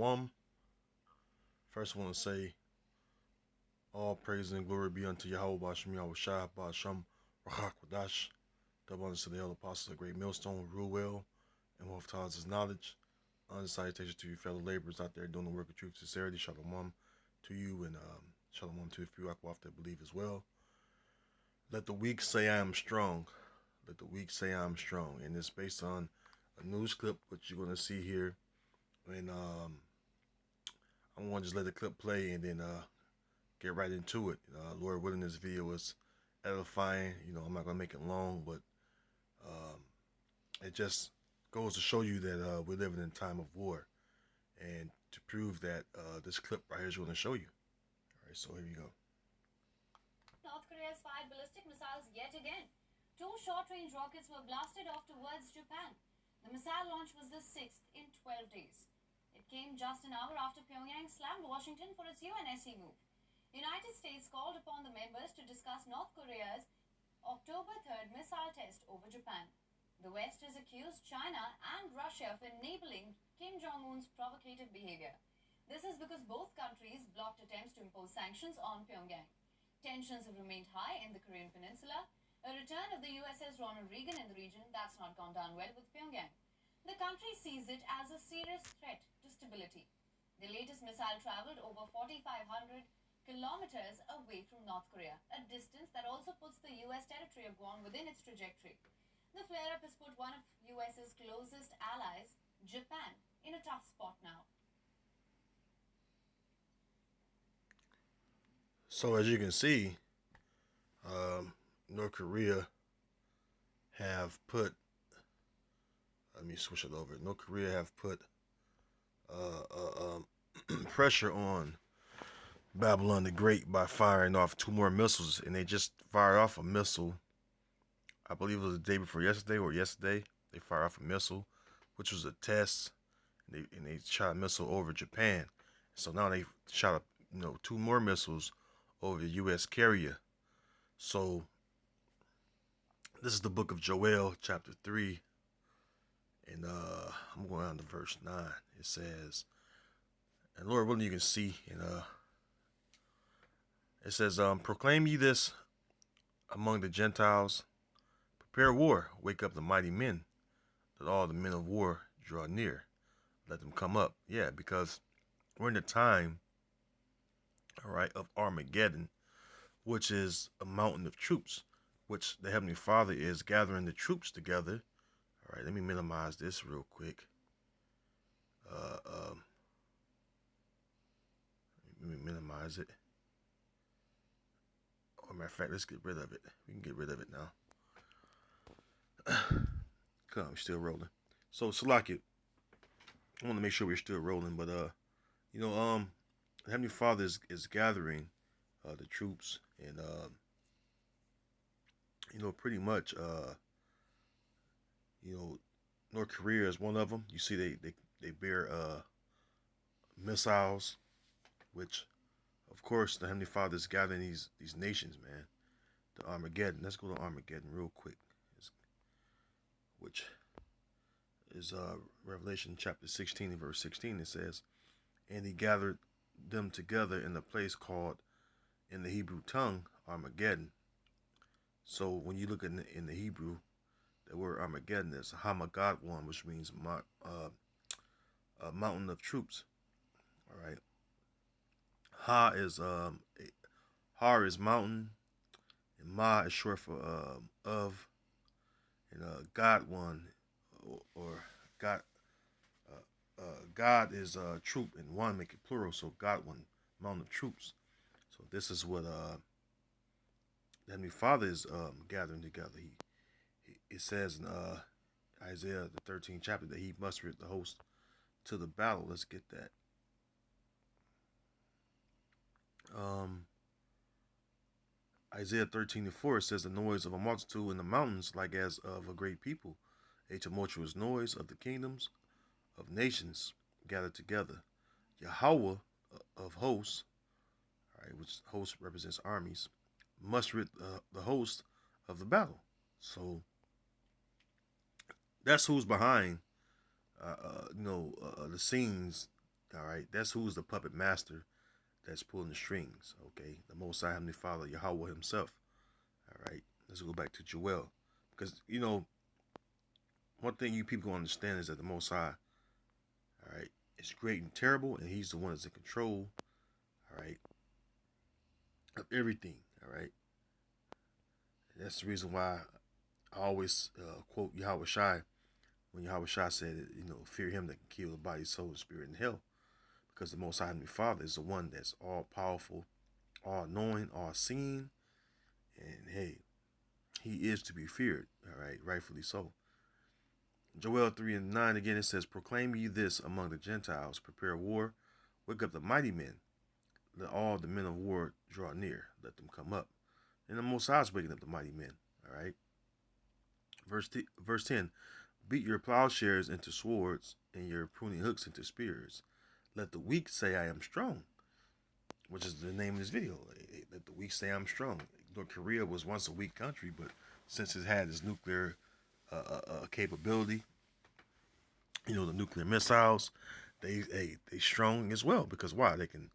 Shalom. First, I want to say all praise and glory be unto Yahweh Bashem Yahweh Shah Bashem Rachak Wadash. Double honors to the elder apostles of Great Millstone, rule well, and wealth tithes his knowledge. Honor salutations to you fellow laborers out there doing the work of truth, sincerity. Shalom to you, and shalom to the few Akwaf that believe as well. Let the weak say I am strong. Let the weak say I am strong. And it's based on a news clip, which you're going to see here. And I'm going to just let the clip play and then get right into it. Lord willing, this video is edifying. I'm not going to make it long, but it just goes to show you that we're living in a time of war. And to prove that, this clip right here is going to show you. All right, so here you go. North Korea has fired ballistic missiles yet again. Two short-range rockets were blasted off towards Japan. The missile launch was the sixth in 12 days. It came just an hour after Pyongyang slammed Washington for its UNSC move. The United States called upon the members to discuss North Korea's October 3rd missile test over Japan. The West has accused China and Russia of enabling Kim Jong-un's provocative behavior. This is because both countries blocked attempts to impose sanctions on Pyongyang. Tensions have remained high in the Korean Peninsula. A return of the USS Ronald Reagan in the region that's not gone down well with Pyongyang. The country sees it as a serious threat to stability. The latest missile traveled over 4,500 kilometers away from North Korea, a distance that also puts the US territory of Guam within its trajectory. The flare-up has put one of US's closest allies, Japan, in a tough spot now. So as you can see, North Korea have put, let me switch it over. North Korea have put pressure on Babylon the Great by firing off two more missiles, and they just fired off a missile. I believe it was the day before yesterday or yesterday. They fired off a missile, which was a test, and they shot a missile over Japan. So now they shot two more missiles over the U.S. carrier. So this is the book of Joel, chapter 3, and I'm going on to verse 9. It says, and Lord willing, you can see, and it says, proclaim ye this among the Gentiles, prepare war, wake up the mighty men, let all the men of war draw near, let them come up. Yeah, because we're in the time, all right, of Armageddon, which is a mountain of troops, which the Heavenly Father is gathering the troops together. All right, let me minimize this real quick. Let me minimize it. Or matter of fact, let's get rid of it. We can get rid of it now. Come, we're still rolling. So Salaki, I want to make sure we're still rolling, but the Heavenly Father is gathering the troops, and pretty much North Korea is one of them. You see, they bear missiles, which of course the Heavenly Father is gathering these nations, man. The Armageddon. Let's go to Armageddon real quick, which is Revelation chapter 16 and verse 16. It says, and he gathered them together in a place called, in the Hebrew tongue, Armageddon. So when you look in the Hebrew, the word Armageddon is Hamagadwan, which means mountain of troops. All right. Ha is mountain, and Ma is short for of, and God one, or God God is troop, and one make it plural, so God one, mountain of troops. So this is what the Heavenly Father is gathering together. It says in Isaiah the 13th chapter that he mustered the host to the battle. Let's get that. Isaiah 13:4 says, the noise of a multitude in the mountains, like as of a great people, a tumultuous noise of the kingdoms of nations gathered together. Yahweh of hosts, all right, which host represents armies, mustered the host of the battle. So that's who's behind, the scenes All right, that's who's the puppet master that's pulling the strings. Okay, the Most High Heavenly Father, Yahweh Himself. All right, let's go back to Joel, because one thing you people gonna understand is that the Most High, all right, is great and terrible, and He's the one that's in control. All right, of everything. All right, and that's the reason why I always quote Yahweh Shai when Yahweh Shai said, fear Him that can kill the body, soul, and spirit in hell, because the Most High Heavenly Father is the one that's all powerful, all knowing, all seeing, and hey, He is to be feared. All right, rightfully so. Joel 3:9 again, it says, proclaim ye this among the Gentiles, prepare war, wake up the mighty men, let all the men of war draw near, let them come up. And the Most High is waking up the mighty men. All right. Verse 10, beat your plowshares into swords and your pruning hooks into spears. Let the weak say I am strong, which is the name of this video. Let the weak say I'm strong. North Korea was once a weak country, but since it had its nuclear capability, the nuclear missiles, they strong as well, because why? They can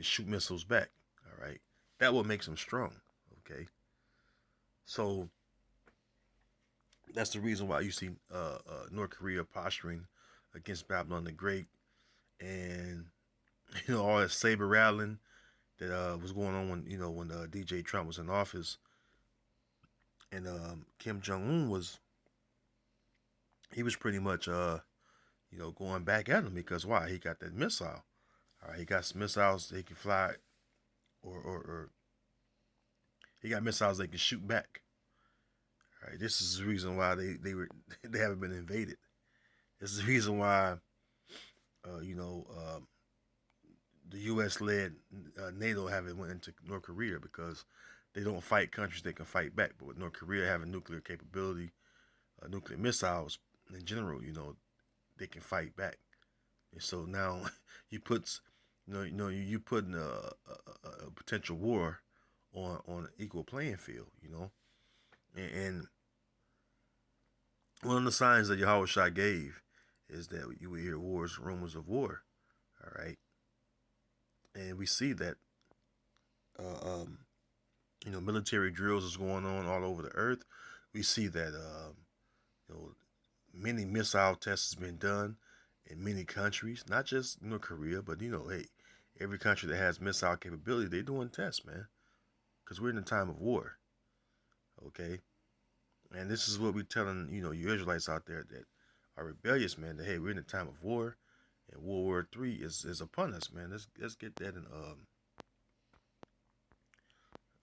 shoot missiles back. All right, that what makes them strong. Okay, so that's the reason why you see North Korea posturing against Babylon the Great, and all that saber rattling that was going on when DJ Trump was in office, and Kim Jong-un was pretty much going back at him, because why? He got that missile. All right, he got some missiles they can fly, or he got missiles they can shoot back. All right, this is the reason why they haven't been invaded. This is the reason why the U.S. led NATO haven't went into North Korea, because they don't fight countries that can fight back. But with North Korea having nuclear capability, nuclear missiles in general, they can fight back. And so now you put you putting a potential war on an equal playing field, and one of the signs that Yahweh Shai gave is that you would hear wars, rumors of war. All right, and we see that military drills is going on all over the earth. We see that many missile tests has been done in many countries, not just North Korea, but hey, every country that has missile capability, they're doing tests, man, because we're in a time of war. Okay, and this is what we're telling you Israelites out there that are rebellious, man. That hey, we're in a time of war, and World War III is upon us, man. Let's get that in.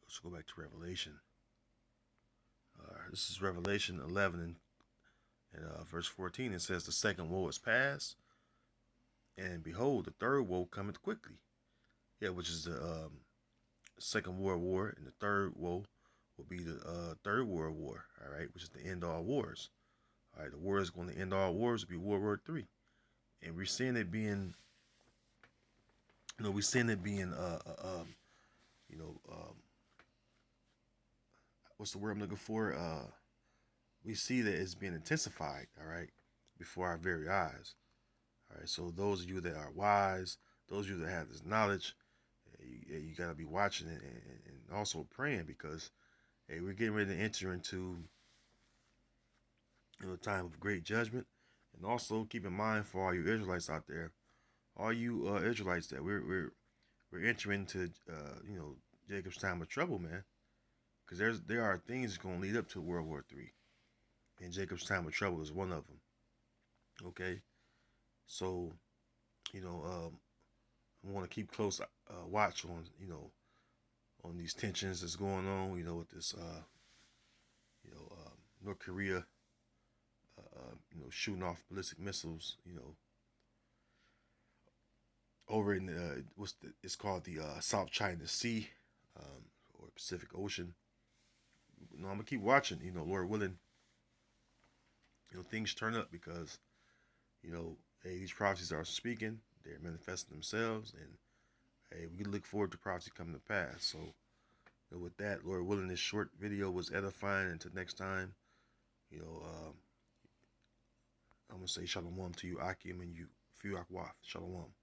Let's go back to Revelation. This is Revelation 11 and verse 14. It says, the second woe is past, and behold, the third woe cometh quickly. Yeah, which is the Second World War, and the third woe will be the Third World War. All right, which is the end all wars. All right, the war is going to end all wars. Will be World War III, and we're seeing it being, what's the word I'm looking for? We see that it's being intensified. All right, before our very eyes. All right, so those of you that are wise, those of you that have this knowledge, you got to be watching it and also praying, because hey, we're getting ready to enter into a time of great judgment. And also keep in mind, for all you Israelites out there, all you Israelites, that we're entering into Jacob's time of trouble, man, because there are things going to lead up to World War III, and Jacob's time of trouble is one of them. Okay, so I want to keep close watch on on these tensions that's going on, with this North Korea shooting off ballistic missiles, over in it's called the South China Sea, or Pacific Ocean. I'm gonna keep watching, Lord willing, things turn up, because hey, these prophecies are speaking, they're manifesting themselves, and hey, we look forward to prophecy coming to pass. So with that, Lord willing, this short video was edifying. Until next time, I'm gonna say shalom to you, Akim, and you Fiu Akwaf. Shalom.